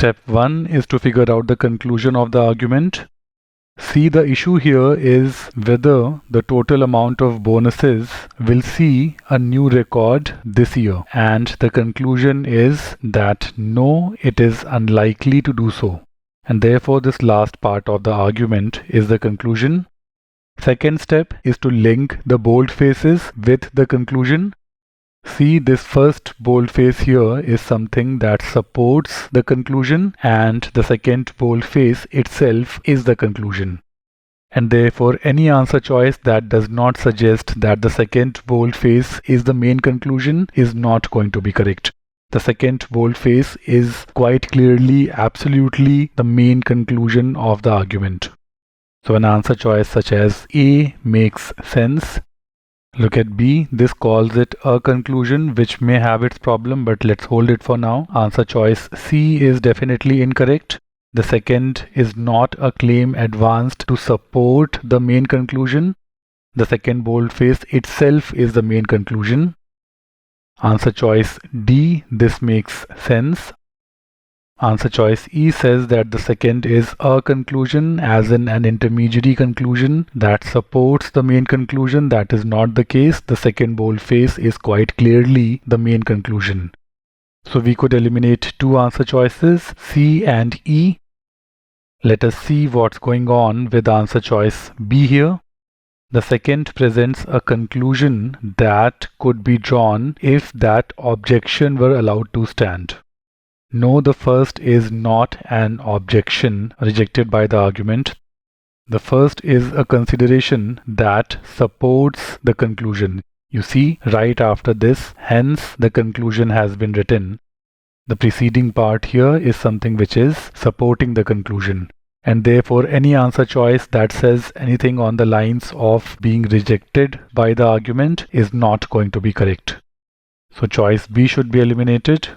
Step 1 is to figure out the conclusion of the argument. See, the issue here is whether the total amount of bonuses will see a new record this year, and the conclusion is that no, it is unlikely to do so, and therefore this last part of the argument is the conclusion. Second step is to link the boldfaces with the conclusion. See, this first boldface here is something that supports the conclusion, and the second boldface itself is the conclusion. And therefore, any answer choice that does not suggest that the second boldface is the main conclusion is not going to be correct. The second boldface is quite clearly, absolutely the main conclusion of the argument. So an answer choice such as A makes sense. Look at B, this calls it a conclusion which may have its problem, but let's hold it for now. Answer choice C is definitely incorrect. The second is not a claim advanced to support the main conclusion. The second boldface itself is the main conclusion. Answer choice D, this makes sense. Answer choice E says that the second is a conclusion, as in an intermediary conclusion that supports the main conclusion. That is not the case. The second boldface is quite clearly the main conclusion. So we could eliminate two answer choices, C and E. Let us see what's going on with answer choice B here. The second presents a conclusion that could be drawn if that objection were allowed to stand. No, the first is not an objection rejected by the argument. The first is a consideration that supports the conclusion. You see, right after this, hence the conclusion has been written. The preceding part here is something which is supporting the conclusion. And therefore, any answer choice that says anything on the lines of being rejected by the argument is not going to be correct. So choice B should be eliminated.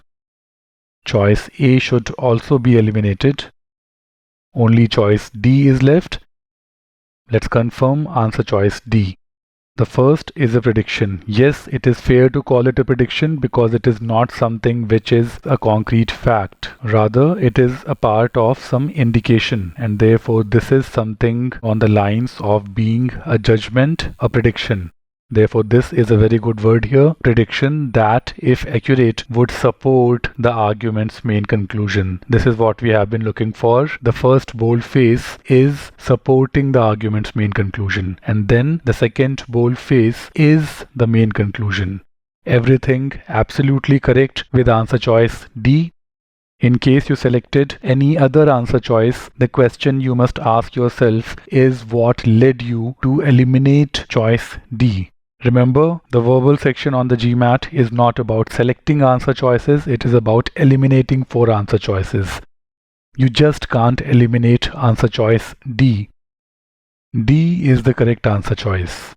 Choice A should also be eliminated. Only choice D is left. Let's confirm answer choice D. The first is a prediction. Yes, it is fair to call it a prediction because it is not something which is a concrete fact. Rather, it is a part of some indication, and therefore this is something on the lines of being a judgment, a prediction. Therefore, this is a very good word here, prediction, that if accurate would support the argument's main conclusion. This is what we have been looking for. The first boldface is supporting the argument's main conclusion, and then the second boldface is the main conclusion. Everything absolutely correct with answer choice D. In case you selected any other answer choice, the question you must ask yourself is what led you to eliminate choice D. Remember, the verbal section on the GMAT is not about selecting answer choices, it is about eliminating 4 answer choices. You just can't eliminate answer choice D. D is the correct answer choice.